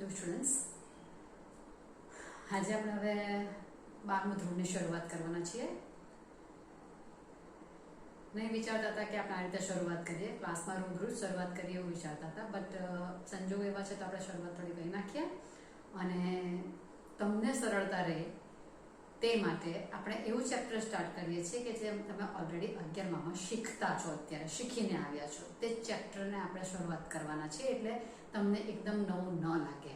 Hello students, આજે આપણે હવે 12મું ધોરણની શરૂઆત કરવાના છીએ. નહીં વિચારતા હતા કે આપણે આ રીતે શરૂઆત કરીએ, ક્લાસમાં રૂબરૂ શરૂઆત કરીએ એવું વિચારતા હતા, બટ સંજોગ એવા છે તો આપણે શરૂઆત થોડી કરી નાખીએ અને તમને સરળતા રહે તે માટે આપણે એવું ચેપ્ટર સ્ટાર્ટ કરીએ છીએ કે જે તમે ઓલરેડી 11માં શીખતા છો, અત્યારે શીખીને આવ્યા છો. તે ચેપ્ટરને આપણે શરૂઆત કરવાના છે એટલે તમને એકદમ નવું ન લાગે.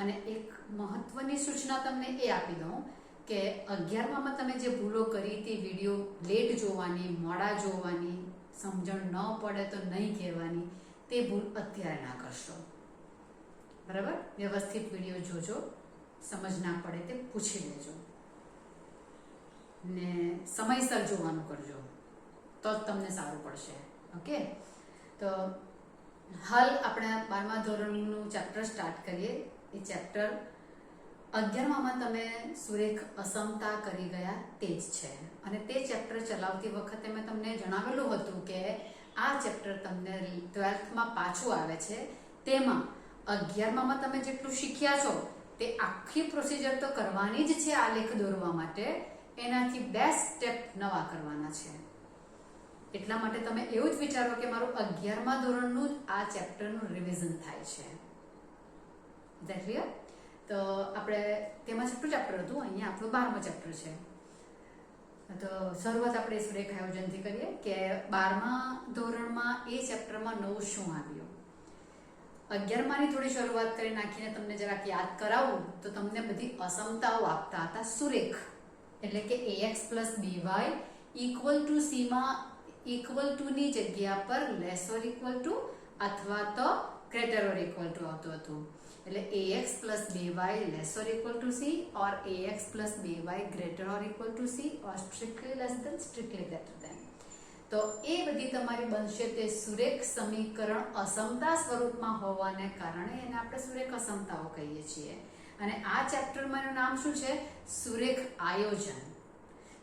અને એક મહત્વની સૂચના તમને એ આપી દઉં કે 11માં તમે જે ભૂલો કરી હતી, વિડીયો લેટ જોવાની, મોડા જોવાની, સમજણ ન પડે તો નહીં કહેવાની, તે ભૂલ અત્યારે ના કરશો. બરાબર? વ્યવસ્થિત વિડીયો જોજો, સમજ ના પડે તે પૂછી લેજો ને સમયસર જોવાનું કરજો, તો જ તમને સારું પડશે. ઓકે, તો હાલ આપણે 12મા ધોરણનું ચેપ્ટર સ્ટાર્ટ કરીએ. એ ચેપ્ટર 11માં તમે સુરેખ અસમતા કરી ગયા તે જ છે. અને તે ચેપ્ટર ચલાવતી વખતે મેં તમને જણાવેલું હતું કે આ ચેપ્ટર તમને 12થમાં પાછું આવે છે. તેમાં 11માં તમે જેટલું શીખ્યા છો તે આખી પ્રોસિજર તો કરવાની જ છે. આલેખ દોરવા માટે એનાથી 2 સ્ટેપ નવા કરવાના છે. એટલા માટે તમે એવું જ વિચારો કે મારું 11મા ધોરણનું જ આ ચેપ્ટરનું રિવિઝન થાય છે. Is that clear? તો આપણે તેમાં છઠ્ઠું ચેપ્ટર હતું, અહીંયા આપણું 12મું ચેપ્ટર છે. તો શરૂઆત આપણે સુરેખ આયોજનથી કરીએ કે 12મા ધોરણમાં એ ચેપ્ટરમાં નવું શું આવ્યું. 11માની થોડી શરૂઆત કરી નાખીને તમને જરાક યાદ કરાવું તો તમને બધી અસમતાઓ આપતા હતા સુરેખ, એટલે કે ax + by equal to c માં ઇક્વલ ટુ ની જગ્યા પર લેસ ઓર ઇક્વલ ટુ અથવા તો ગ્રેટર ઓર ઇક્વલ ટુ આવતું હતું. એટલે ax + by less or equal to c or ax + by greater or equal to c or strictly less than strictly greater than. તો એ બધી તમારી બનશે તે સુરેખ સમીકરણ અસમતા સ્વરૂપમાં હોવાને કારણે એને આપણે સુરેખ અસમતાઓ કહીએ છીએ. અને આ ચેપ્ટરમાં એનું નામ શું છે? સુરેખ આયોજન.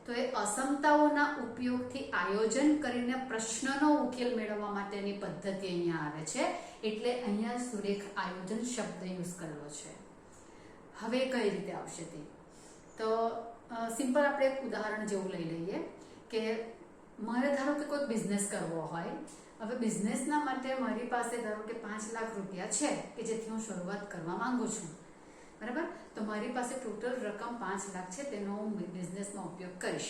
તો એ અસમતાઓના ઉપયોગથી આયોજન કરીને પ્રશ્નનો ઉકેલ મેળવવા માટેની પદ્ધતિ અહીંયા આવે છે. એટલે અહીંયા સુરેખ આયોજન શબ્દ યુઝ કરેલો છે. હવે કઈ રીતે આવશે તે તો સિમ્પલ આપણે એક ઉદાહરણ જેવું લઈ લઈએ કે મારે ધારો કે કોઈ બિઝનેસ કરવો હોય. હવે બિઝનેસના માટે મારી પાસે ધારો કે 5 લાખ રૂપિયા છે કે જેથી હું શરૂઆત કરવા માંગુ છું. બરાબર? તો મારી પાસે ટોટલ રકમ 5 લાખ છે, તેનો હું બિઝનેસમાં ઉપયોગ કરીશ.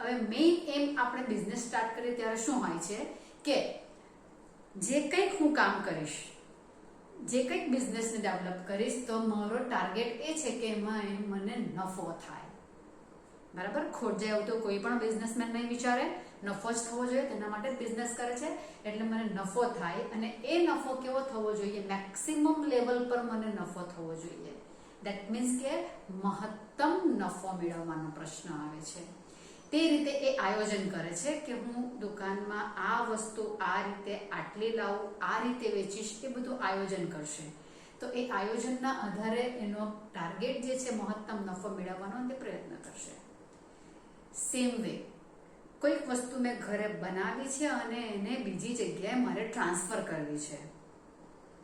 હવે મેઇન એમ આપણે બિઝનેસ સ્ટાર્ટ કરીએ ત્યારે શું હોય છે કે જે કંઈક હું કામ કરીશ, જે કંઈક બિઝનેસને ડેવલપ કરીશ, તો મારો ટાર્ગેટ એ છે કે એમાં મને નફો થાય. બરાબર? ખોટ જાય એવું તો કોઈ પણ બિઝનેસમેન નહીં વિચારે. નફો જ થવો જોઈએ, તેના માટે જ બિઝનેસ કરે છે. એટલે મને નફો થાય અને એ નફો કેવો થવો જોઈએ? મેક્સિમમ લેવલ પર મને નફો થવો જોઈએ. દેટ મીન્સ કે મહત્તમ નફો મેળવવાનો પ્રશ્ન આવે છે. તે રીતે એ આયોજન કરે છે કે હું દુકાનમાં આ વસ્તુ આ રીતે આટલી લાવું, આ રીતે વેચીશ, એ બધું આયોજન કરશે. તો એ આયોજનના આધારે એનો ટાર્ગેટ જે છે મહત્તમ નફો મેળવવાનો તે પ્રયત્ન કરશે. સેમ વે કોઈક વસ્તુ મેં ઘરે બનાવી છે અને એને બીજી જગ્યાએ મારે ટ્રાન્સફર કરવી છે.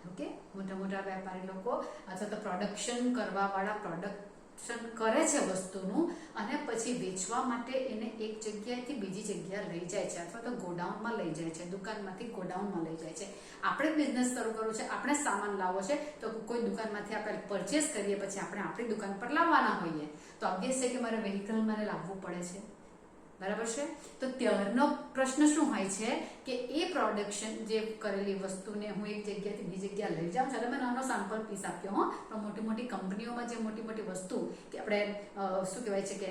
ઓકે, મોટા મોટા વેપારી લોકો અથવા તો પ્રોડક્શન કરવાવાળા પ્રોડક્શન કરે છે વસ્તુનું અને પછી વેચવા માટે એને એક જગ્યાએથી બીજી જગ્યાએ લઈ જાય છે અથવા તો ગોડાઉનમાં લઈ જાય છે, દુકાનમાંથી ગોડાઉનમાં લઈ જાય છે. આપણે બિઝનેસ શરૂ કરવો છે, આપણે સામાન લાવવો છે, તો કોઈ દુકાનમાંથી આપણે પરચેસ કરીએ પછી આપણે આપણી દુકાન પર લાવવાના હોઈએ તો ઓબ્વિયસ છે કે મારે વ્હીકલ મારે લાવવું પડે છે. બરાબર છે? તો ત્યારનો પ્રશ્ન શું હોય છે કે એ પ્રોડક્શન જે કરેલી વસ્તુને હું એક જગ્યાથી બીજી જગ્યા લઈ જાઉં. ચાલો મેં નાનો સેમ્પલ પીસ આપ્યો હો, પણ મોટી મોટી કંપનીઓમાં જે મોટી મોટી વસ્તુ કે આપણે શું કહેવાય છે કે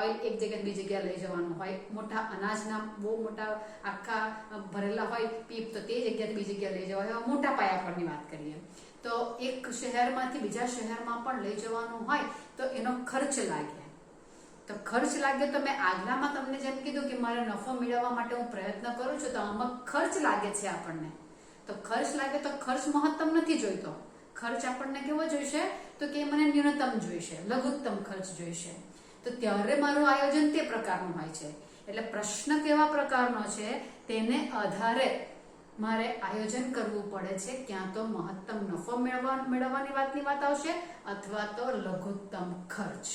ઓઇલ એક જગ્યાએ બીજી જગ્યાએ લઈ જવાનું હોય, મોટા અનાજના બહુ મોટા આખા ભરેલા હોય પીપ, તો તે જગ્યાથી બીજી જગ્યાએ લઈ જવા હોય. મોટા પાયા પરની વાત કરીએ તો એક શહેરમાંથી બીજા શહેરમાં પણ લઈ જવાનું હોય તો એનો ખર્ચ લાગે. તો ખર્ચ લાગે તો મેં આગલામાં તમને જેમ કીધું કે મારે નફો મેળવવા માટે હું પ્રયત્ન કરું છું, તો આમાં ખર્ચ લાગે છે આપણને. તો ખર્ચ લાગે તો ખર્ચ મહત્તમ નથી જોઈતો. ખર્ચ આપણને કેવો જોઈશે? તો કે મને ન્યૂનતમ જોઈશે, લઘુત્તમ ખર્ચ જોઈશે. તો ત્યારે મારું આયોજન તે પ્રકારનું હોય છે. એટલે પ્રશ્ન કેવા પ્રકારનો છે તેને આધારે મારે આયોજન કરવું પડે છે, ક્યાં તો મહત્તમ નફો મેળવવાની વાત આવશે અથવા તો લઘુત્તમ ખર્ચ.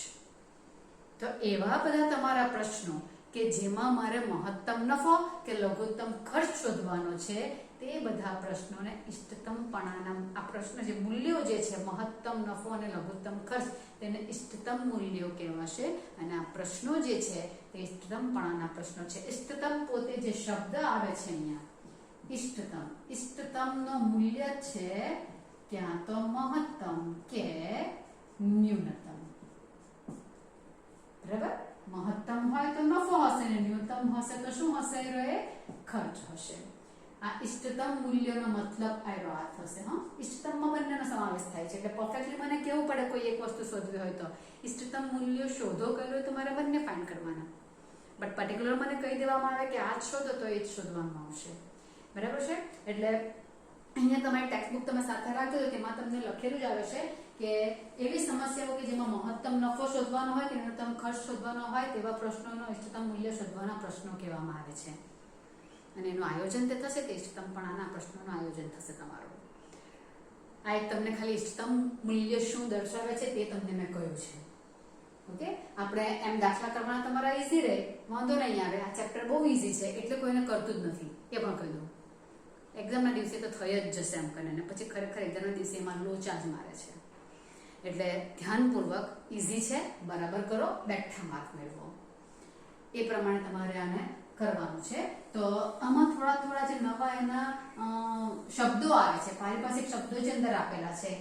તો એવા બધા તમારા પ્રશ્નો કે જેમાં મારે મહત્તમ નફો કે લઘુત્તમ ખર્ચ શોધવાનો છે, તે બધા પ્રશ્નોને ઇષ્ટતમપણાના આ પ્રશ્ન જે મૂલ્યો જે છે મહત્તમ નફો અને લઘુત્તમ ખર્ચ, તેને ઇષ્ટતમ મૂલ્યો કહેવાશે. અને આ પ્રશ્નો જે છે તે ઇષ્ટતમપણાના પ્રશ્નો છે. ઇષ્ટતમ પોતે જે શબ્દ આવે છે અહીંયા ઇષ્ટતમનો મૂલ્ય છે ક્યાં તો મહત્તમ કે ન્યૂનતમ. બરાબર, મહત્તમ હોય તો નફો હશે ને ન્યૂનતમ હશે તો શું હશે? એ ખર્ચ હશે. આ ઇષ્ટતમ મૂલ્યનો મતલબ આ થશે. હા, ઇષ્ટતમમાં બંનેનો સમાવેશ થાય છે. એટલે પરફેક્ટલી મને કેવું પડે કોઈ એક વસ્તુ શોધવી હોય તો ઇષ્ટતમ મૂલ્યો શોધો કર્યું હોય તો મારે બંને ફાઇન્ડ કરવાના. બટ પર્ટિક્યુલર મને કહી દેવામાં આવે કે આ જ શોધો તો એ જ શોધવામાં આવશે. બરાબર છે. એટલે અહીંયા તમારી ટેક્સ્ટબુક તમે સાથે રાખજો તો તેમાં તમને લખેલું જ આવે છે કે એવી સમસ્યાઓ કે જેમાં મહત્તમ નફો શોધવાનો હોય કે ન્યૂનતમ ખર્ચ શોધવાનો હોય તેવા પ્રશ્નોનો ઇષ્ટતમ મૂલ્ય શોધવાના પ્રશ્નો કહેવામાં આવે છે. અને એનું આયોજન તે થશે કે ઇષ્ટતમપણાના પ્રશ્નોનું આયોજન થશે તમારું. આ એક તમને ખાલી ઇષ્ટતમ મૂલ્ય શું દર્શાવે છે તે તમને મેં કહ્યું છે. ઓકે, આપણે એમ દાખલા કરવાના તમારા ઈઝી રહે, વાંધો નહીં આવે. આ ચેપ્ટર બહુ ઈઝી છે એટલે કોઈને કરતું જ નથી, એ પણ કહી દઉં. એક્ઝામના દિવસે તો થઈ જ જશે એમ કરીને, પછી ખરેખર એક્ઝામના દિવસે એમાં લોચા જ મારે છે. એટલે ધ્યાનપૂર્વક ઈઝી છે, બરાબર કરો, બેઠા માર્ક મેળવો. એ પ્રમાણે તમારે આને કરવાનું છે. તો આમાં થોડા જે નવા એના શબ્દો આવે છે, પારિભાષિક શબ્દો જે અંદર આપેલા છે.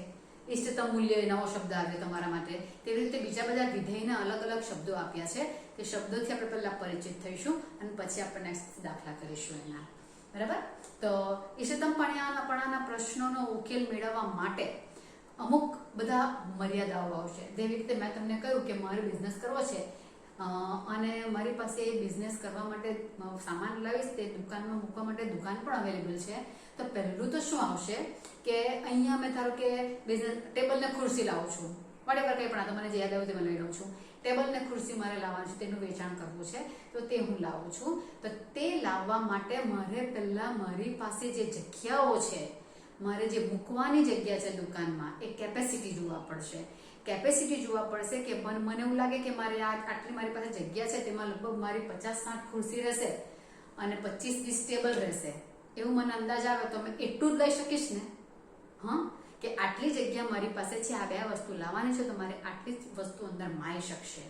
ઇષ્ટતમ મૂલ્ય નવો શબ્દ આવ્યો તમારા માટે, તેવી રીતે બીજા બધા વિધેયના અલગ અલગ શબ્દો આપ્યા છે. તે શબ્દોથી આપણે પહેલા પરિચિત થઈશું અને પછી આપણે નેક્સ્ટ દાખલા કરીશું એના. બરાબર. તો ઇષ્ટતમપણાના પ્રશ્નોનો ઉકેલ મેળવવા માટે અમુક બધા મર્યાદાઓ આવશે. જેવી રીતે મેં તમને કહ્યું કે મારે બિઝનેસ કરવો છે અને મારી પાસે બિઝનેસ કરવા માટે સામાન લાવીશ, તે દુકાનમાં મૂકવા માટે દુકાન પણ અવેલેબલ છે. તો પહેલું તો શું આવશે કે અહીંયા મેં ધારો કે બિઝનેસ ટેબલ ને ખુરશી લાવું છું, વડેવર કંઈ પણ, મને જે યાદ આવ્યું તે લઈ લઉં છું. ટેબલ ને ખુરશી મારે લાવવાનું છે, તેનું વેચાણ કરવું છે, તો તે હું લાવું છું. તો તે લાવવા માટે મારે પહેલા મારી પાસે જે જગ્યાઓ છે, મારે જે મૂકવાની જગ્યા છે દુકાનમાં, એ કેપેસિટી જોવા પડશે. કેપેસિટી જોવા પડશે કે મને એવું લાગે કે મારે આટલી મારી પાસે જગ્યા છે, તેમાં લગભગ મારી 50-60 ખુરશી રહેશે અને 25-30 ટેબલ રહેશે, એવું મને અંદાજ આવે તો મેં એટલું જ લઈ શકીશ ને. હા, કે આટલી જગ્યા મારી પાસે છે, આ બે વસ્તુ લાવવાની છે, તો મારે આટલી જ વસ્તુ અંદર માઈ શકશે.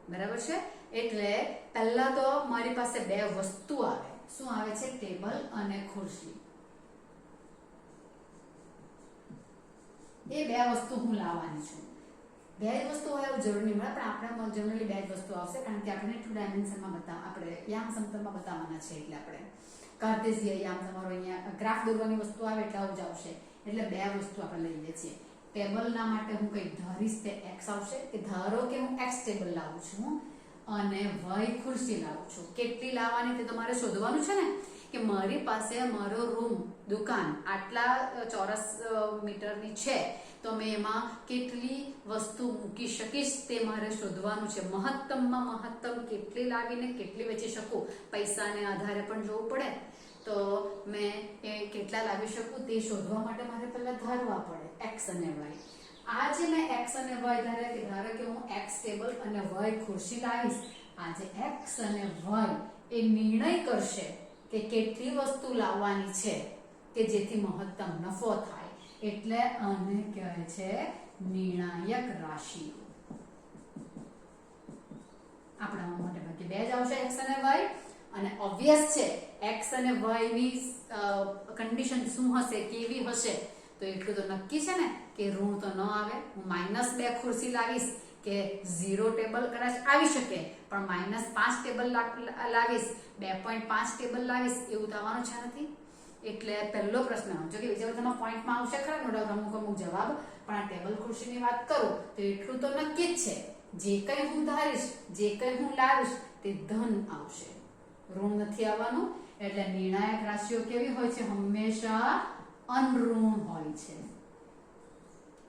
બરાબર છે. એટલે પહેલા તો મારી પાસે બે વસ્તુ આવે. શું આવે છે? ટેબલ અને ખુરશી. એ બે વસ્તુ હું લાવવાની છું. બે જ વસ્તુ હોય એવું જરૂર નહીં મળે, પણ આપણે જનરલી બે જ વસ્તુ આવશે, કારણ કે આપણે 2 ડાયમેન્શનમાં આપણે યામ સમતલમાં બતાવવાના છે. એટલે આપણે કાર્ટેશિયન યામ, તમારો અહીંયા ગ્રાફ દોરવાની વસ્તુ આવે એટલે આવું જ આવશે. એટલે બે વસ્તુ આપણે લઈએ છીએ. ટેબલના માટે હું કંઈક ધારીશ, તે x આવશે. કે ધારો કે હું x ટેબલ લાવું છું અને y ખુરશી લાવું છું. કેટલી લાવવાની તે તમારે શોધવાનું છે ને, કે મારી પાસે મારો રૂમ, દુકાન આટલા ચોરસ મીટરની છે, તો મેં એમાં કેટલી વસ્તુ મૂકી શકીશ તે મારે શોધવાનું છે. મહત્તમમાં મહત્તમ કેટલી લાવીને કેટલી વેચી શકું, પૈસાને આધારે પણ જોવું પડે. તો મેં એ કેટલા લાવી શકું તે શોધવા માટે મારે પહેલા ધારવા પડે x અને y. આ જે મેં x અને y ધારો કે હું x ટેબલ અને y ખુરશી લાવીશ, આ જે x અને y એ નિર્ણય કરશે કે કેટલી વસ્તુ લાવવાની છે કે જેથી મહત્તમ નફો થાય. એટલે આને કહેવાય છે નિર્ણાયક રાશિઓ. આપણા મોટે ભાગે બે જ આવશે, x અને y. અને ઓબ્વિયસ છે x અને y ની કન્ડિશન શું હશે, કેવી હશે, તો એટલું તો નક્કી છે ને કે ઋણ તો ન આવે. હું -2 ખુરશી લાવીશ કે 0 ટેબલ કદાચ આવી શકે, પણ -5 ટેબલ લાવીશ, 2.5 ટેબલ લાવીશ, એવું થવાનું છે નથી. એટલે પહેલો પ્રશ્ન, જો કે બીજા બધામાં પોઈન્ટમાં આવશે ખરા, નો ડાઉટ અમુક જવાબ, પણ આ ટેબલ ખુરશીની વાત કરું તો એટલું તો નક્કી જ છે, જે કંઈ હું ધારીશ, જે કંઈ હું લાવીશ તે ધન આવશે, ઋણ નથી આવવાનું. એટલે નિર્ણાયક રાશિઓ કેવી હોય છે? હંમેશા અનઋણ હોય છે.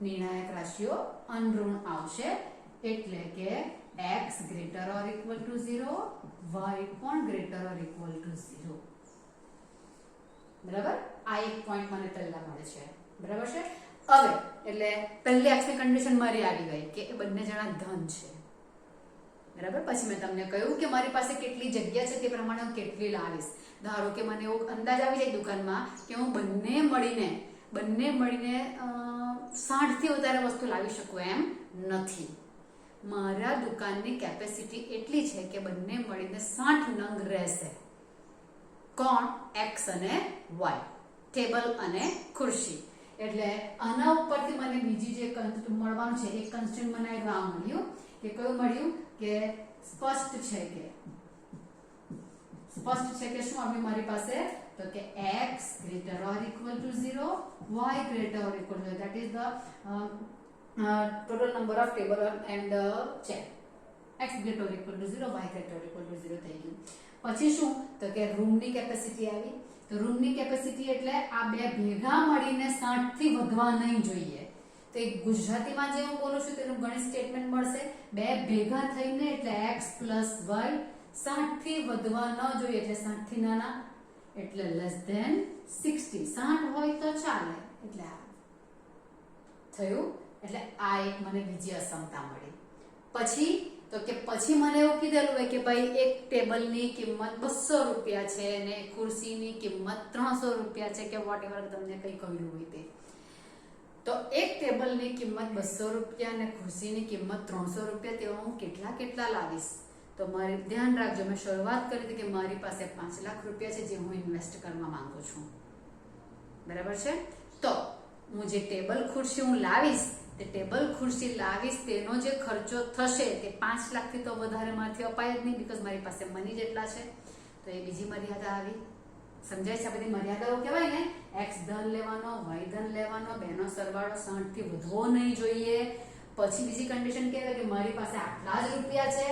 નિર્ણાયક રાશિઓ અનઋણ આવશે. એટલે કે x greater or equal to 0, y પણ greater or equal to 0. બરાબર, આ એક પોઈન્ટ મને પહેલા મળે છે. બરાબર છે. હવે એટલે પહેલી એક્સની કન્ડિશન મારી આવી ગઈ કે એ બંને જણા ધન છે. બરાબર. પછી મેં તમને કહ્યું કે મારી પાસે કેટલી જગ્યા છે તે પ્રમાણે હું કેટલી લાવીશ. ધારો કે મને એવો અંદાજ આવી જાય દુકાનમાં કે હું બંને મળીને 60 થી વધારે વસ્તુ લાવી શકું એમ નથી. મારા દુકાનની કેપેસિટી એટલી છે કે બંને મળીને 60 નંગ રહેશે. કોણ? એક્સ અને વાય, ટેબલ અને ખુરશી. એટલે આના ઉપરથી મને બીજી જે મળવાનું છે એક કન્સ્ટ્રેન્ટ મને આ મળ્યું કે કયું મળ્યું કે સ્પષ્ટ છે કે શું આવ્યું મારી પાસે? તો કે x greater or equal to 0, y greater or equal to 0. That is the total number of table and the chair. x greater or equal to 0, y greater or equal to 0 થઈ ગયું. પછી શું? તો કે રૂમની કેપેસિટી આવી. તો રૂમની કેપેસિટી એટલે આ બે ભેગા મળીને 60 થી વધવા નહીં જોઈએ. તો એક ગુજરાતીમાં જે હું બોલું છું તેનું ગણિત સ્ટેટમેન્ટ મળશે. બે ભેગા થઈને એટલે x plus y 60 થી વધવા ન જોઈએ, એટલે 60 થી નાના એટલે less than 60. 60 હોય તો ચાલે, એટલે આ થયું. એટલે આ એક મને બીજી અસમતા મળી. પછી મને એવું કીધેલું હોય કે ભાઈ એક ટેબલની કિંમત 200 રૂપિયા છે અને ખુરશીની કિંમત 300 રૂપિયા છે કે વોટએવર તમને કંઈ કહ્યું હોય તે. તો એક ટેબલની કિંમત 200 રૂપિયા અને ખુરશીની કિંમત 300 રૂપિયા, તેવા હું કેટલા લાવીશ? તો મારે ધ્યાન રાખજો, મેં શરૂઆત કરી હતી કે મારી પાસે 5 લાખ રૂપિયા છે જે હું ઇન્વેસ્ટ કરવા માંગુ છું. બરાબર છે. તો હું જે ટેબલ ખુરશી હું લાવીશ, તે ટેબલ ખુરશી લાવીશ તેનો જે ખર્ચો થશે તે 5 લાખથી તો વધારે મારથી અપાય જ નહીં, બીકોઝ મારી પાસે મની જેટલા છે. તો એ બીજી મર્યાદા આવી. સમજાય છે? આ બધી મર્યાદાઓ કહેવાય ને. x ધન લેવાનો, y ધન લેવાનો, બેનો સરવાળો 60 થી વધવો નહીં જોઈએ. પછી બીજી કન્ડિશન કહેવાય કે મારી પાસે આટલા જ રૂપિયા છે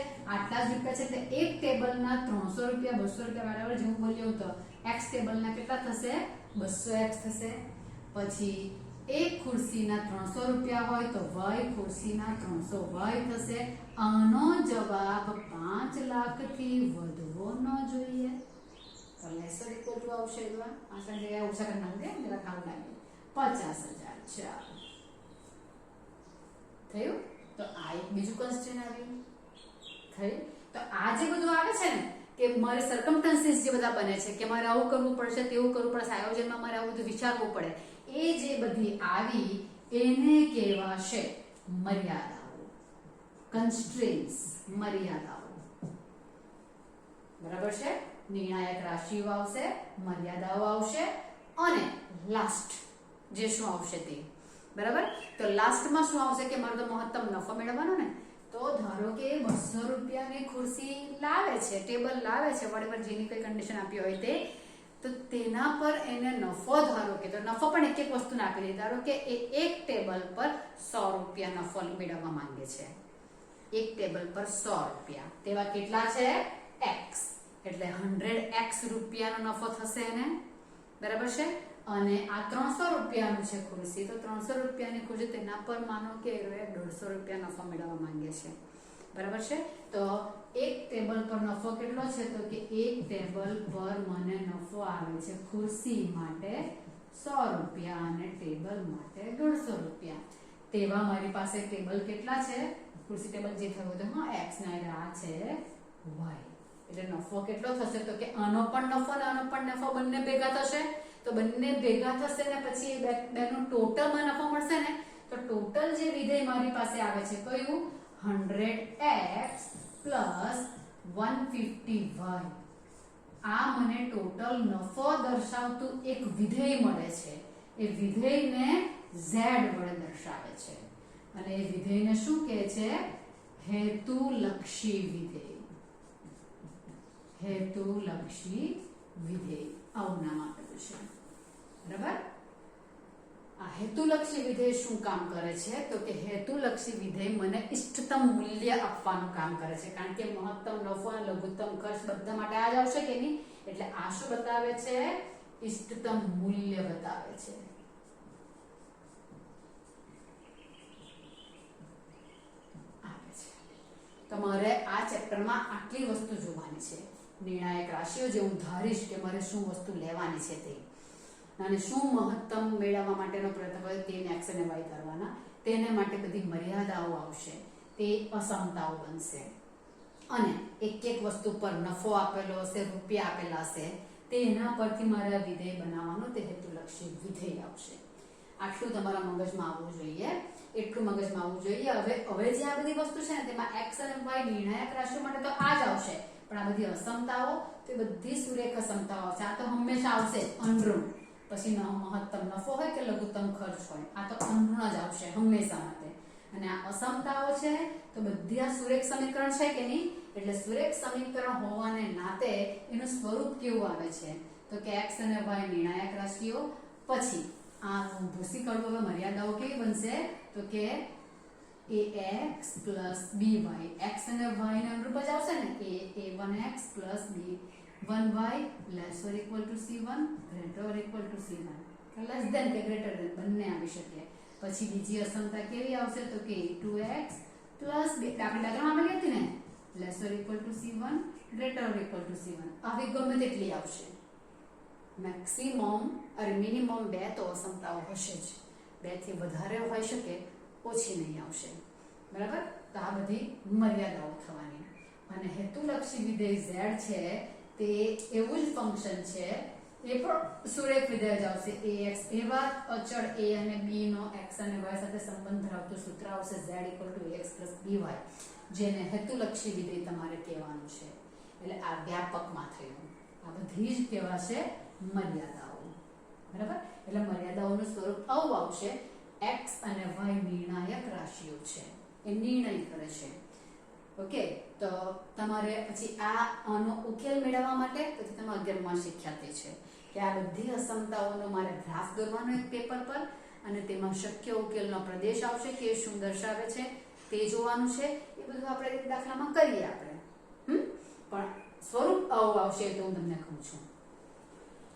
એટલે એક ટેબલના 300 રૂપિયા 200 રૂપિયા બરાબર જેવું બોલ્યો તો x ટેબલના કેટલા થશે? 200x થશે. પછી એક ખુરશીના 300 રૂપિયા હોય તો y ખુરશીના 300y થશે. આનો જવાબ 5 લાખથી વધવો ન જોઈએ. તો લેસર ઇક્વલ ટુ આવશે. આસન જગ્યાએ ઓછા કરી નાખજે, જરા કામ લાગે. 50,000. ચાલો થયું. તો આ એક બીજું કન્સ્ટ્રેન્ટ આવ્યું. થયું. તો આ જે બધું આવે છે ને કે મારે સર્કમસ્ટન્સીસ જે બધા બને છે કે મારે આવું કરવું પડશે, તેવું કરવું પડશે, આયોજનમાં મારે આવું બધું વિચારવું પડે, એ જે બધી આવી એને કહેવાશે મર્યાદાઓ. કન્સ્ટ્રેન્ટ્સ, મર્યાદાઓ. બરાબર છે. નિર્ણાયક રાશિઓ આવશે, મર્યાદાઓ આવશે અને લાસ્ટ જે શું આવશે તે. બરાબર. તો લાસ્ટમાં શું આવશે કે મારો તો મહત્તમ નફો મેળવવાનો ને. તો ધારો કે 200 રૂપિયાની ખુરશી લાવે છે, ટેબલ લાવે છે, વડેવર જેની કોઈ કન્ડિશન આપી હોય તે, તો તેના પર એને નફો ધારો કે, તો નફો પણ એક વસ્તુને આપી દે. ધારો કે એક ટેબલ પર 100 રૂપિયા નફો મેળવવા માંગે છે. એક ટેબલ પર 100 રૂપિયા, તેવા કેટલા છે? x, એટલે 100x રૂપિયાનો નફો થશે એને. બરાબર છે. અને આ 300 રૂપિયાનું છે ખુરશી, તો 300 રૂપિયાની ખુરશી, તેના પર માનો કે 150 રૂપિયા નફો મેળવવા માંગે છે. બરાબર છે. તો એક ટેબલ પર નફો કેટલો છે? તો કે એક ટેબલ પર મને નફો આવે છે ખુરશી માટે 100 રૂપિયા અને ટેબલ માટે 150 રૂપિયા. તેવા મારી પાસે ટેબલ કેટલા છે? ખુરશી ટેબલ જે થયું તો x ના આ છે y. એટલે નફો કેટલો થશે? તો કે આનો પણ નફો અને આનો પણ નફો બંને ભેગા થશે. તો બંને ભેગા થશે ને પછી બેનું ટોટલમાં નફો મળશે ને. તો ટોટલ જે વિધેય મારી પાસે આવે છે કયું? 100x plus 150y. આ મને ટોટલ નફો દર્શાવતું એક વિધેય મળે છે. એ વિધેયને z વડે દર્શાવે છે અને એ વિધેયને શું કહે છે? હેતુલક્ષી વિધેય. હેતુલક્ષી વિધેય આવું નામ આપેલું છે. બરાબર. આ હેતુલક્ષી વિધેય શું કામ કરે છે? તો કે હેતુલક્ષી વિધેય મને ઇષ્ટતમ મૂલ્ય આપવાનું કામ કરે છે. કારણ કે મહત્તમ નફો અને લઘુત્તમ ખર્ચ બધા માટે આ જ આવશે કે નહીં. એટલે આ શું બતાવે છે? ઇષ્ટતમ મૂલ્ય બતાવે છે. તમારે આ ચેપ્ટરમાં આટલી વસ્તુ જોવાની છે. નિર્ણાયક રાશિઓ જે હું ધારીશ કે મારે શું વસ્તુ લેવાની છે તે. અને શું મહત્તમ મેળવવા માટેનો પ્રયત્ન કરે તેને x અને y કરવાના, તેને માટે બધી મર્યાદાઓ આવશે, તે અસમતાઓ બનશે. અને એક એક વસ્તુ પર નફો આપેલો હશે, રૂપિયા આપેલા હશે, તેના પરથી મારે વિધેય બનાવવાનું, તે હેતુલક્ષી વિધેય આવશે. આટલું તમારા મગજમાં આવવું જોઈએ, એટલું મગજમાં આવવું જોઈએ. હવે જે આ બધી વસ્તુ છે ને તેમાં x અને y નિર્ણાયક રાશિઓ માટે તો આ જ આવશે, પણ આ બધી અસમતાઓ તે બધી સુરેખ અસમતાઓ આવશે. આ તો હંમેશા આવશે અનઋણ, પછી મહત્તમ નફો હોય કે લઘુત્તમ ખર્ચ હોય, આ તો અનઋણ જ આવશે હંમેશા માટે. અને આ અસમતાઓ છે તો બધી આ સુરેખ સમીકરણ છે કે નહીં, એટલે સુરેખ સમીકરણ હોવાને નાતે એનું સ્વરૂપ કેવું આવે છે તો કે x અને y નિર્ણાયક રાશિઓ, પછી આ ભૂસી કાઢવું. હવે મર્યાદાઓ કેવી બનશે તો કે ax plus by, x અને y ને અનુરૂપ જ આવશે ને, a1x plus b1y less or equal to c1 greater or equal to c1, less than કે greater than બંને આવી શકે. પછી બીજી અસમતા કેવી આવશે તો કે a2x plus b, આપણે ડાયાગ્રામ આપેલી હતી ને, less or equal to c1 greater or equal to c1, આવી ગમે તેટલી આવશે. મેક્સિમમ અને મિનિમમ બે તો અસમતાઓ હશે જ, બે થી વધારે હોઈ શકે, ઓછી નહીં આવશે. બરાબર, તો આ બધી મર્યાદાઓ થવાની. અને હેતુલક્ષી વિધેય z છે તે એવું જ ફંક્શન છે, એ પણ સુરેખ વિધેય જ આવશે. ax એવા અચળ a અને b નો x અને y સાથે સંબંધ ધરાવતું સૂત્ર આવશે z = ax + by, જેને હેતુલક્ષી વિધેય તમારે કહેવાનું છે. એટલે આ વ્યાપકમાં થયું, આ બધી જ કહેવાશે મર્યાદાઓ. બરાબર, એટલે મર્યાદાઓનું સ્વરૂપ આવું આવશે. x અને y નિર્ણાયક રાશિઓ છે, એ નિર્ણય કરે છે. ઓકે, તો તમારે પછી આનો ઉકેલ મેળવવા માટે પછી તમે 11માં શીખ્યા તે છે કે આ બધી અસમતાઓનો મારે ગ્રાફ દોરવાનો એક પેપર પર, અને તેમાં શક્ય ઉકેલનો પ્રદેશ આવશે કે શું દર્શાવે છે તે જોવાનું છે. એ બધું આપણે એક દાખલામાં કરીએ આપણે, પણ સ્વરૂપ આવું આવશે તો હું તમને કહું છું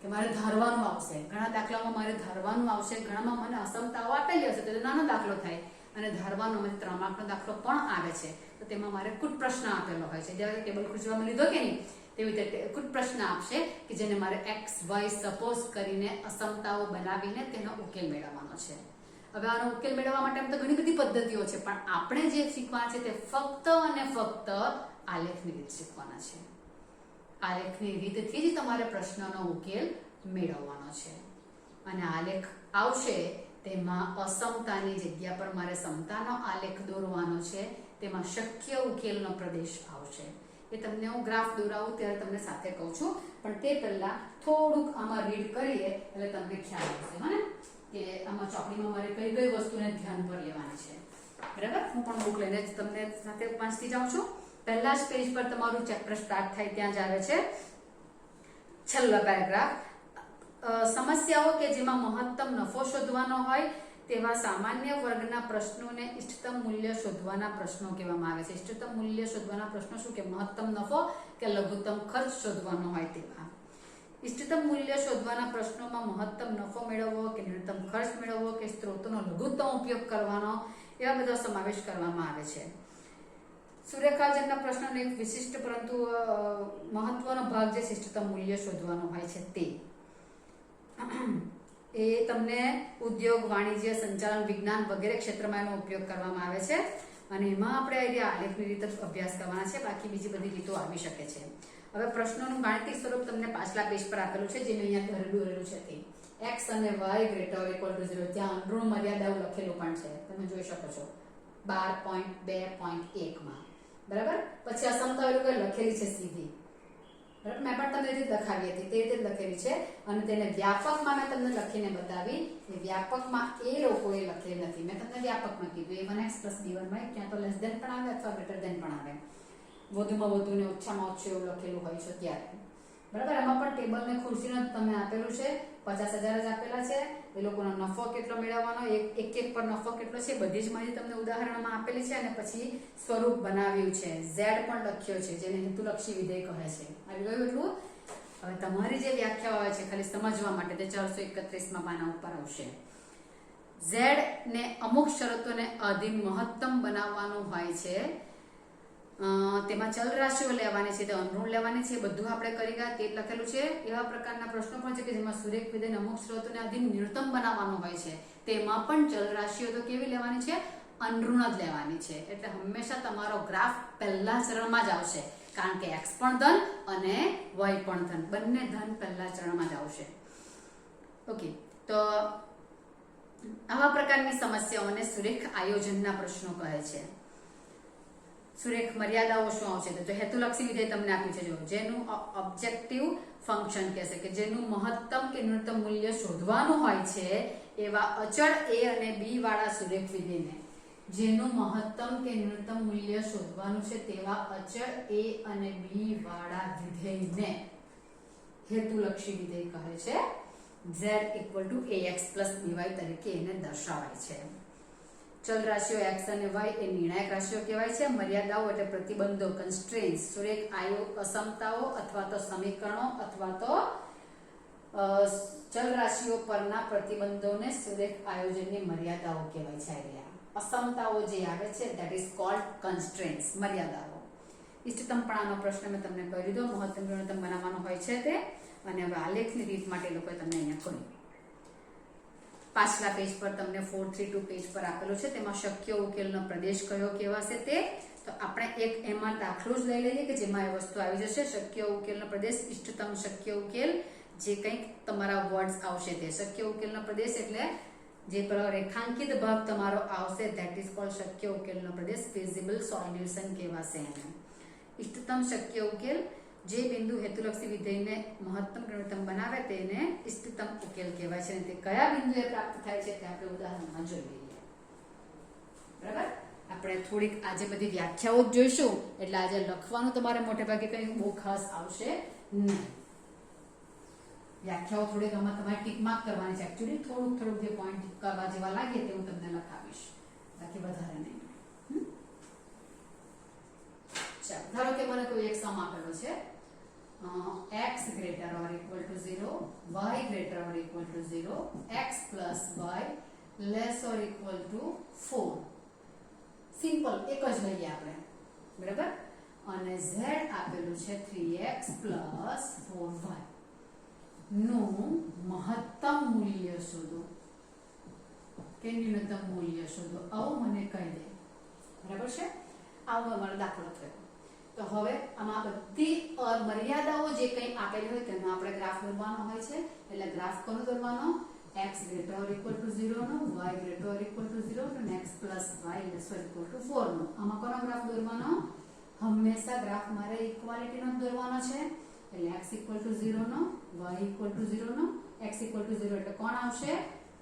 કે મારે ધારવાનું આવશે. ઘણા દાખલામાં મારે ધારવાનું આવશે, ઘણામાં મને અસમતાઓ આપેલી હશે તો નાનો દાખલો થાય, અને ધારવાનો મને 3 માર્કનો દાખલો પણ આવે છે તો તેમાં મારે કુટ પ્રશ્ન આપેલો હોય છે. જ્યારે ટેબલ ખુરશીમાં લીધો કે નહીં તેવી રીતે કુટ પ્રશ્ન આપશે કે જેને મારે x y સપોઝ કરીને અસમતાઓ બનાવીને તેનો ઉકેલ મેળવવાનો છે. હવે આનો ઉકેલ મેળવવા માટે આમ તો ઘણી બધી પદ્ધતિઓ છે, પણ આપણે જે શીખવાના છે તે ફક્ત અને ફક્ત આલેખની રીત શીખવાના છે. આલેખની રીતથી જ તમારે પ્રશ્નનો ઉકેલ મેળવવાનો છે. અને આલેખ આવશે તેમાં અસમતાની જગ્યા પર મારે સમતાનો આલેખ દોરવાનો છે, તેમાં શક્ય ઉકેલનો પ્રદેશ આવશે. એ તમને હું ગ્રાફ દોરાવું ત્યારે તમને સાથે કહું છું, પણ તે પહેલા થોડુંક આમાં રીડ કરીએ એટલે તમને ખ્યાલ આવશે મને કે આમાં ચોપડીમાં મારે કઈ કઈ વસ્તુને ધ્યાન પર લેવાની છે. બરાબર, હું પણ બુક લઈને જ તમને સાથે વાંચતી જાઉં છું. પહેલા જ પેજ પર તમારું ચેપ્ટર સ્ટાર્ટ થાય ત્યાં જ આવે છે છેલ્લો પેરેગ્રાફ. સમસ્યાઓ કે જેમાં મહત્તમ નફો શોધવાનો હોય તેવા સામાન્ય વર્ગના પ્રશ્નોને ઇષ્ટતમ મૂલ્ય શોધવાના પ્રશ્નો કહેવામાં આવે છે. ઇષ્ટતમ મૂલ્ય શોધવાના પ્રશ્નો શું કે મહત્તમ નફો કે લઘુત્તમ ખર્ચ શોધવાનો હોય તેવા. ઇષ્ટતમ મૂલ્ય શોધવાના પ્રશ્નોમાં મહત્તમ નફો મેળવવો કે ન્યૂનતમ ખર્ચ મેળવવો કે સ્ત્રોતોનો લઘુત્તમ ઉપયોગ કરવાનો, એવા બધા સમાવેશ કરવામાં આવે છે. સુરેખાજનના પ્રશ્નનો એક વિશિષ્ટ પરંતુ મહત્વનો ભાગ જે ઇષ્ટતમ મૂલ્ય શોધવાનો હોય છે તે એ તમને ઉદ્યોગ, વાણિજ્ય, સંચાલન, વિજ્ઞાન વગેરે ક્ષેત્રમાં એનો ઉપયોગ કરવામાં આવે છે. અને એમાં આપણે આલેખની રીતે અભ્યાસ કરવાના છે, બાકી બીજી બધી રીતો આવી શકે છે. હવે પ્રશ્નોનું ગાણિતિક સ્વરૂપ તમને પાછલા પેજ પર આપેલું છે, જે મેં અહીંયા દોરેલું છે તે x અને y > 0, ત્યાં ઋણ મર્યાદાઓ લખેલું પણ છે, તમે જોઈ શકો છો 12.2.1 બરાબર. પછી અસમતા લખેલી છે સીધી, બરાબર, મેં પણ તમને રીતે લખાવી હતી તે રીતે લખેલી છે. અને તેને વ્યાપકમાં મેં તમને લખીને બતાવી, એ વ્યાપકમાં એ લોકોએ લખેલી નથી, મેં તમને વ્યાપકમાં કીધું a1x + b1y, ક્યાં તો લેસ ધેન પણ આવે અથવા ગ્રેટર ધેન પણ આવે, વધુમાં વધુ ને ઓછામાં ઓછું એવું લખેલું હોય છે ત્યારે. બરાબર, એમાં પણ ટેબલ ને ખુરશીનો તમને આપેલું છે, 50,000 જ આપેલા છે. એ લોકોનો નફો કેટલો મેળવવાનો, એક પર નફો કેટલો છે, બધી જ માહિતી તમને ઉદાહરણમાં આપેલી છે. અને પછી સ્વરૂપ બનાવ્યું છે, z પણ લખ્યો છે, જેને હેતુલક્ષી વિધેય કહે છે. આવી ગયું એટલું. હવે તમારી જે વ્યાખ્યા હોય છે ખાલી સમજવા માટે તે 431માં પાના ઉપર આવશે. z ને અમુક શરતોને આધીન મહત્તમ બનાવવાનું હોય છે, તેમાં ચલ રાશિઓ લેવાની છે, તે અનઋણ લેવાની છે, બધું આપણે કરી ગયા તે લખેલું છે. એવા પ્રકારના પ્રશ્નો પણ છે કે જેમાં સુરેખ વિધેય અમુક શરતોને આધીન ન્યૂનતમ બનાવવાનો હોય છે, તેમાં પણ ચલ રાશિઓ તો કેવી લેવાની છે? અનઋણ જ લેવાની છે. એટલે હંમેશા તમારો ગ્રાફ પહેલા ચરણમાં જ આવશે, કારણ કે x પણ ધન અને y પણ ધન, બંને ધન પહેલા ચરણમાં જ આવશે. ઓકે, તો આવા પ્રકારની સમસ્યાઓને સુરેખ આયોજનના પ્રશ્નો કહે છે. સુરેખ મર્યાદાઓ શું આવશે? તો હેતુલક્ષી વિધેય તમને આપ્યું છે, જો જેનું ઓબ્જેક્ટિવ ફંક્શન કહેશે કે જેનું મહત્તમ કે ન્યૂનતમ મૂલ્ય શોધવાનું હોય છે, એવા અચળ a અને b વાળા સુરેખ વિધેયને, જેનું મહત્તમ કે ન્યૂનતમ મૂલ્ય શોધવાનું છે તેવા અચળ a અને b વાળા વિધેયને હેતુલક્ષી વિધેય કહે છે. z = ax + by તરીકે એને દર્શાવાય છે. ચલ રાશિઓ x અને y એ નિર્ણાયક રાશિઓ કહેવાય છે. મર્યાદાઓ એટલે પ્રતિબંધો, કન્સ્ટ્રેન્ટ્સ, સુરેખ અસમતાઓ અથવા તો સમીકરણો અથવા તો ચલ રાશિઓ પરના પ્રતિબંધોને સુરેખ આયોજનની મર્યાદાઓ કહેવાય છે. અસમતાઓ જે આવે છે that is called constraints, મર્યાદાઓ. ઇષ્ટતમપણાનો પ્રશ્ન મેં તમને કહી દીધો, મહત્તમ ન્યૂનતમ બનાવવાનો હોય છે તે, અને હવે આલેખની રીત માટે લોકોએ તમને અહીંયા કહ્યું. પાછલા પેજ પર તમને 432 પેજ પર આપેલું છે, તેમાં શક્ય ઉકેલનો પ્રદેશ કયો કહેવાશે તે. તો આપણે એક એમાં દાખલો જ લઈ લઈએ કે જેમાં એ વસ્તુ આવી જશે. શક્ય ઉકેલનો પ્રદેશ, ઇષ્ટતમ શક્ય ઉકેલ, જે કંઈક તમારા વર્ડ્સ આવશે તે શક્ય ઉકેલનો પ્રદેશ, એટલે જે રેખાંકિત ભાગ તમારો આવશે that is called શક્ય ઉકેલનો પ્રદેશ, ફિઝિબલ સોલ્યુશન કહેવાશે એને. ઇષ્ટતમ શક્ય ઉકેલ, જે બિંદુ હેતુલક્ષી વિધેયને મહત્તમ ન્યૂનતમ બનાવે તેને ઇષ્ટતમ ઉકેલ કહેવાય છે. અને તે કયા બિંદુએ પ્રાપ્ત થાય છે તે આપણે ઉદાહરણમાં જોઈ લઈએ. બરાબર, આપણે થોડીક આજે બધી વ્યાખ્યાઓ જ જોઈશું, એટલે આજે લખવાનું તમારે મોટે ભાગે કંઈ બહુ ખાસ આવશે નહીં. વ્યાખ્યાઓ થોડીક આમાં તમારે ટીક માર્ક કરવાની છે. એકચ્યુઅલી થોડુંક જે પોઈન્ટ કરવા જેવા લાગે તે હું તમને લખાવીશ, બાકી વધારે નહીં. ચાલો, ધારો કે મને કોઈ એક સમ આપેલો છે, x > or = 0, y > or = 0, x + y <= 4. Simple, એક જ લઈએ આપણે. બરાબર, અને z આપેલું છે 3x + 4y નું મહત્તમ મૂલ્ય શોધો કે ન્યૂનતમ મૂલ્ય શોધો, આવું મને કહી દે. બરાબર છે, આવો અમારો દાખલો થયો. તો હવે આમાં બધી મર્યાદાઓ જે કંઈ આપેલી હોય તેનો આપણે ગ્રાફ દોરવાનો હોય છે. એટલે ગ્રાફ કોનો દોરવાનો? x > or = 0 no, y > or = 0 અને x + y = 4 નો. આમાં કોનો ગ્રાફ દોરવાનો? હંમેશા ગ્રાફ મારે ઇક્વાલિટીનો જ દોરવાનો છે. એટલે x = 0 નો, y = 0 નો. x = 0 એટલે કોણ આવશે?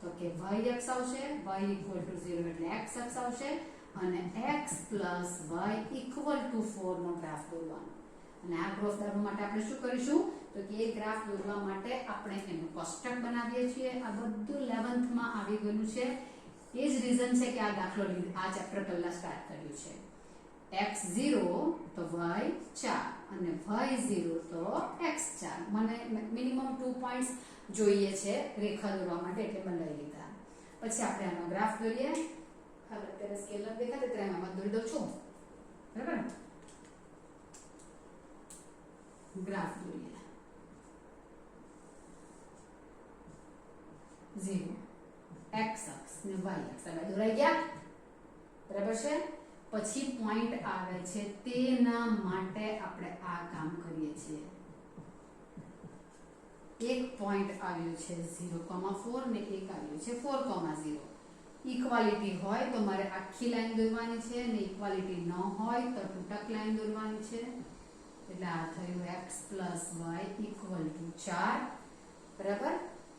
તો કે y અક્ષ આવશે, y = 0 એટલે x અક્ષ આવશે, અને x + y = 4 નો ગ્રાફ દોરવાનો. અને આ ગ્રાફ દોરવા માટે આપણે શું કરીશું? તો કે એ ગ્રાફ દોરવા માટે આપણે એનું કોષ્ટક બનાવીએ છીએ. આ બધું 11th માં આવી ગયું છે. એ જ રીઝન છે કે આ દાખલો આ ચેપ્ટર પહેલા સ્ટાર્ટ કર્યું છે. x 0 તો y 4 અને y 0 તો x 4. મને મિનિમમ 2 પોઈન્ટ્સ જોઈએ છે રેખા દોરવા માટે, એટલે મેં લઈ લીધા. પછી આપણે આનો ગ્રાફ દોરીએ. હવે અત્યારે સ્કેલર દેખાય તો એમાં દોરી દઉં છું. બરાબર, ગ્રાફ દોરીએ. 0 x અક્ષ ને y અક્ષ હવે દોરાઈ ગયા. બરાબર છે, પછી પોઈન્ટ આવે છે, તેના માટે આપણે આ કામ કરીએ છીએ. એક પોઈન્ટ આવ્યું છે 0,4 ને એક આવ્યું છે 4,0. ઇક્વાલિટી હોય તો મારે આખી લાઈન દોરવાની છે, અને ઇક્વાલિટી ન હોય તો તૂટક લાઈન દોરવાની છે. એટલે આ થયું x + y = 4. બરાબર,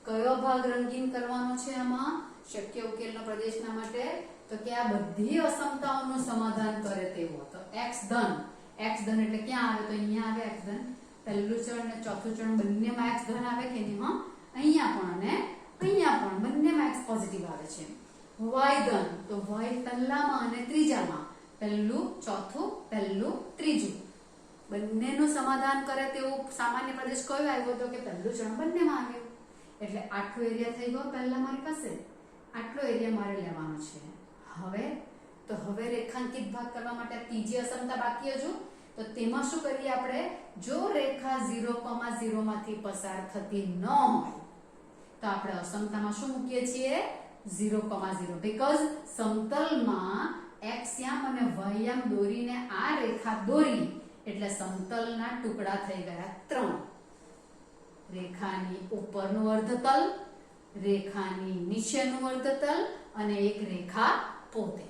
કયો ભાગ રંગીન કરવાનો છે આમાં શક્ય ઉકેલનો પ્રદેશના માટે? તો કે આ બધી અસમતાઓનું સમાધાન કરે તેવો. તો x ધન એટલે ક્યાં આવે? તો અહીંયા આવે x ધન. પહેલું ચરણ અને ચોથું ચરણ બંનેમાં x ધન આવે કે નહીં? હા, અહીંયા પણ અને અહીંયા પણ બંનેમાં x પોઝિટિવ આવે છે. y ધન, તો y પહેલામાં અને ત્રીજામાં, પહેલું ચોથું પહેલું ત્રીજું બંનેનું સમાધાન કરે તેવું સામાન્ય પ્રદેશ કયો આવ્યો? તો કે પહેલું ચરણ બંનેમાં આવ્યું. એટલે આટલો એરિયા થઈ ગયો પહેલા મારી પાસે. આટલો એરિયા મારે લેવાનો છે. હવે તો હવે રેખાંકિત ભાગ કરવા માટે ત્રીજી અસમતા બાકી હજુ, તો તેમાં શું કરીએ આપણે, જો રેખા 0,0 માંથી પસાર થતી ન હોય તો આપણે અસમતામાં શું મૂકીએ છીએ, 0,0, બીકોઝ સમતલમાં x યામ અને y યામ દોરીને આ રેખા દોરી એટલે સમતલના ટુકડા થઈ ગયા 3. રેખાની ઉપરનું અર્ધતલ, રેખાની નીચેનું અર્ધતલ અને એક રેખા પોતે.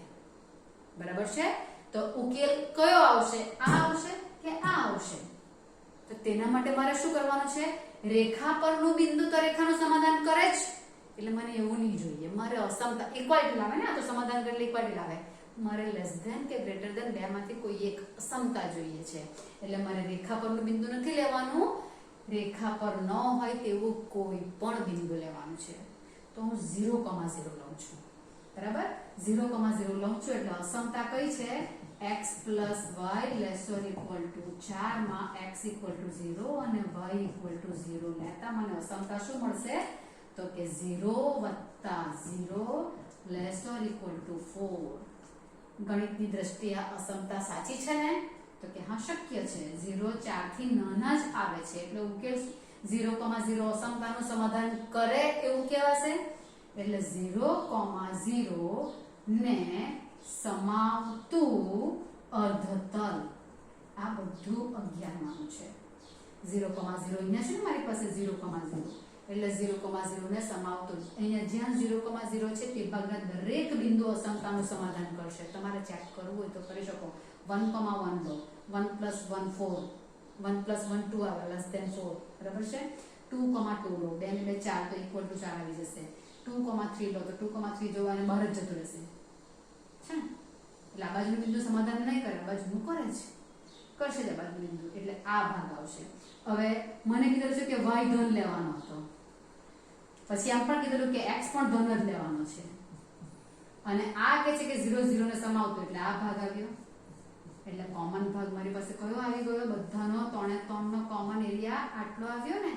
બરાબર છે? તો ઉકેલ કયો આવશે, આ આવશે કે આ આવશે? તો તેના માટે મારે શું કરવાનું છે, રેખા પરનું બિંદુ તો રેખાનું સમાધાન કરે જ, એટલે મને એવું નહીં જોઈએ, મારે અસમતા ઇક્વાલિટી લાવે ને, આ તો સમાધાન એટલે ઇક્વાલિટી લાવે, મારે લેસ ધેન કે ગ્રેટર ધેન બે માંથી કોઈ એક અસમતા જોઈએ છે. એટલે મારે રેખા પરનું બિંદુ નથી લેવાનું, રેખા પર ન હોય તેવું કોઈ પણ બિંદુ લેવાનું છે. તો હું 0,0 લઉં છું. બરાબર, 0,0 લઉં છું એટલે અસમતા કઈ છે, x plus y less or equal to 4 માં x equal to 0 અને y equal to 0 લેતા મને અસમતા શું મળશે, તો કે 0 + 0 less or equal to 4. ગણિતની દ્રષ્ટિએ અસમતા સાચી છે ને, તો કે હા શક્ય છે, 0 4 થી નાના જ આવે છે એટલે ઉકેલ 0,0 અસમતાનું સમાધાન કરે એવું કહેવાશે. એટલે 0,0 ને સમાવતું અર્ધતલ, આ બધું 11 માનું છે. 0,0 અહીંયા છે ને મારી પાસે 0,0, એટલે 0,0 ને સમાવતું, અહીંયા જ્યાં 0,0 છે તે ભાગના દરેક બિંદુ અસમતાનું સમાધાન કરશે. તમારે ચેક કરવું હોય તો કરી શકો. 1,1 લો, 1 + 1 4, 1 + 1 2 આવે લેસ ધેન 4. બરાબર છે? 2,2 લો, 2 ને 2 4 તો ઇક્વલ ટુ 4 આવી જશે. 2,3 લો તો 2,3 જોવાને બહાર જ જતું રહેશે છે ને, એટલે આ બાજુનું બિંદુ સમાધાન નહીં કરે, આ બાજુનું કરે છે, કરશે જ આ બાજુનું બિંદુ, એટલે આ ભાગ આવશે. હવે મને કીધું છે કે y ધન લેવાનો હતો, પછી આમ પણ કીધું કે x પણ ધન જ લેવાનો છે, અને આ કહે છે કે 0, 0 ને સમાવતો, એટલે આ ભાગ આવ્યો. એટલે કોમન ભાગ મારી પાસે કયો આવી ગયો, બધાનો 3 × 3 નો કોમન એરિયા આટલો આવ્યો ને.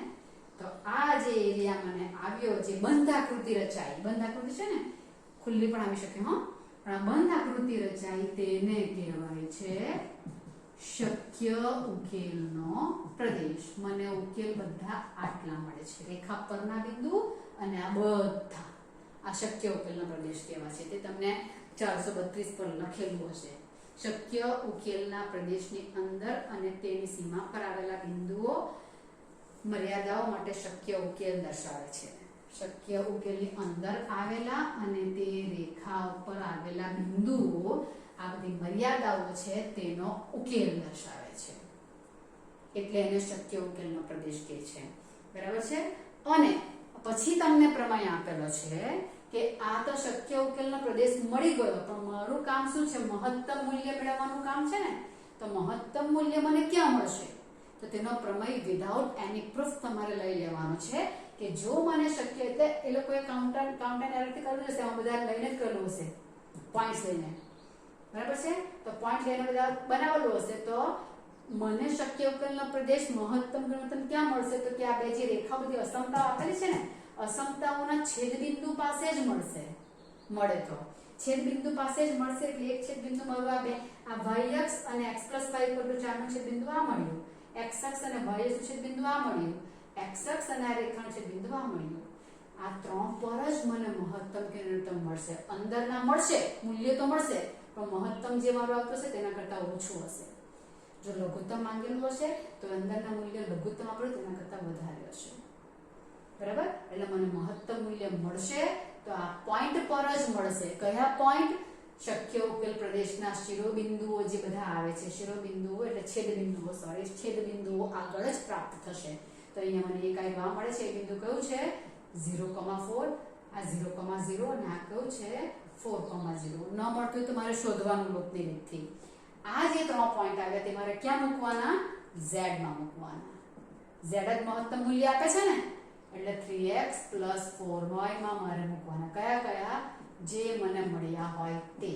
તો આ જે એરિયા મને આવ્યો, જે બંધાકૃતિ રચાઈ, બંધાકૃતિ છે ને, ખુલ્લી પણ આવી શકે, હા, પણ આ બંધાકૃતિ રચાઈ તેને કહેવાય છે શક્ય ઉકેલનો પ્રદેશ. મને ઉકેલ બધા આટલા મળે છે, રેખા પરના બિંદુ અને આ બધા, આ શક્ય ઉકેલનો પ્રદેશ કહેવાય છે. તે તમને 432 પર લખેલું હશે. શક્ય ઉકેલના પ્રદેશની અંદર અને તેની સીમા પર આવેલા બિંદુઓ મર્યાદાઓ માટે શક્ય ઉકેલ દર્શાવે છે. શક્ય ઉકેલની અંદર આવેલા અને તે રેખા ઉપર આવેલા બિંદુઓ, આ બધી મર્યાદાઓ છે તેનો ઉકેલ દર્શાવે છે, એટલે એને શક્ય ઉકેલનો પ્રદેશ કહે છે. બરાબર છે? અને પછી તમને પ્રમેય આપેલો છે કે આ તો શક્ય ઉકેલનો પ્રદેશ મળી ગયો, પણ મારું કામ શું છે, મહત્તમ મૂલ્ય મેળવવાનું કામ છે ને. તો મહત્તમ મૂલ્ય મને ક્યાં મળશે, તો તેનો પ્રમેય વિધાઉટ એની પ્રૂફ તમારે લઈ લેવાનો છે કે જો મને શક્ય, એટલે એ લોકોએ કાઉન્ટ એન્ડ એરરથી કરેલું હશે, આમાં બધા લઈને જ કરેલું હશે, પોઈન્ટ્સ લઈને. બરાબર છે? તો પોઈન્ટ લઈને બધા બનાવેલું હશે. તો મને શક્ય ઉકેલનો પ્રદેશ મહત્તમ ગુણોત્તમ ક્યાં મળશે, તો કે આ બે જે રેખા બધી અસમતાઓ આપેલી છે ને, અસમતાઓના છેદબિંદુ પાસે જ મળે. તો છેદબિંદુ પાસે જ મળશે, એટલે એક છેદબિંદુ મળવા બે, આ y અક્ષ અને x + y = 4 નું છેદબિંદુ આ મળ્યું, x અક્ષ અને y અક્ષ છેદબિંદુ આ મળ્યું, x અક્ષ અને આ રેખાનું છેદબિંદુ આ મળ્યું. આ ત્રણ પર જ મને મહત્તમ કે ન્યૂનતમ મળશે. અંદરના મળશે, મૂલ્ય તો મળશે, પણ મહત્તમ જે મારું આવતું હશે તેના કરતા ઓછું હશે. જો લઘુત્તમ માંગેલું હશે તો અંદરના મૂલ્ય લઘુત્તમ આપણે તેના કરતા વધારે હશે. બરાબર? એટલે મને મહત્તમ મૂલ્ય મળશે તો આ પોઈન્ટ પર જ મળશે. કયા પોઈન્ટ? શક્ય ઉકેલ પ્રદેશના શિરોબિંદુઓ જે બધા આવે છે, શિરોબિંદુઓ એટલે છેદબિંદુઓ, છેદબિંદુઓ આગળ જ પ્રાપ્ત થશે. તો અહીંયા મને એક આ મળે છે, એ બિંદુ કયું છે, 0,4, આ 0,0 અને આ કયું છે, 4,0. ન મળતું તો મારે શોધવાનું લોપની રીતથી. આ જે 3 પોઈન્ટ આવ્યા તે મારે ક્યાં મૂકવાના, z માં મૂકવાના. z જ મહત્તમ મૂલ્ય આપે છે ને, એટલે 3x + 4y માં મારે મૂકવાના. કયા કયા? જે મને મળ્યા હોય તે.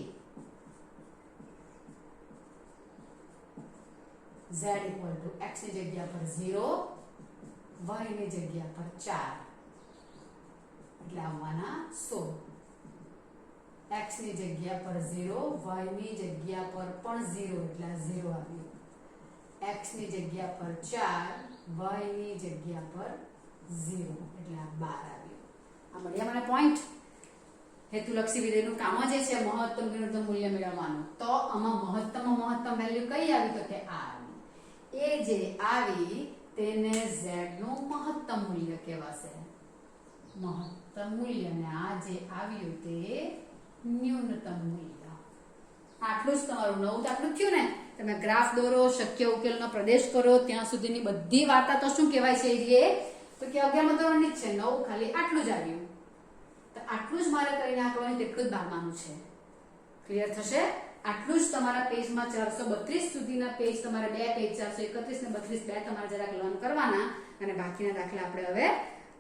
z = x ની જગ્યા પર 0, y ની જગ્યા પર 4, એટલે આવવાના 16. x ની જગ્યા પર 0, y ની જગ્યા પર પણ 0 એટલે આ 0 આવ્યું, x ની જગ્યા પર 4, y ની જગ્યા પર 0 એટલે આ 12 આવ્યું. આ મળ્યા મને પોઈન્ટ. હેતુલક્ષી વિધેયનું કામ જ છે મહત્તમ ન્યૂનતમ મૂલ્ય મેળવવાનું. તો આમાં મહત્તમ વેલ્યુ કઈ આવી? તો કે આ આવી. એ જે આવી તેને z નું મહત્તમ મૂલ્ય કહેવાશે. મહત્તમ મૂલ્ય. અને આ જે આવ્યું તે ન્યૂનતમ મૂલ્ય. આટલું જ તમારું નવું દાખલું થયું ને. તમે ગ્રાફ દોરો, શક્ય ઉકેલનો પ્રદેશ કરો, ત્યાં સુધીની બધી વાર્તા તો શું કહેવાય છે? એ તો કે 11મા ધોરણની જ છે. નવું ખાલી આટલું જ આવ્યું. તો આટલું જ મારે કરી નાખવાનું, તેટલું જ 12માનું છે. ક્લિયર થશે? આટલું જ તમારા પેજમાં 432 સુધીના પેજ, તમારે બે પેજ 431 ને 32 બે તમારે જરાક લર્ન કરવાના, અને બાકીના દાખલા આપણે હવે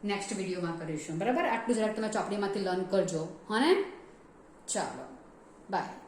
નેક્સ્ટ વિડીયોમાં કરીશું. બરાબર? આટલું જરાક તમે ચોપડીમાંથી લર્ન કરજો. હા ને? ચાલો બાય.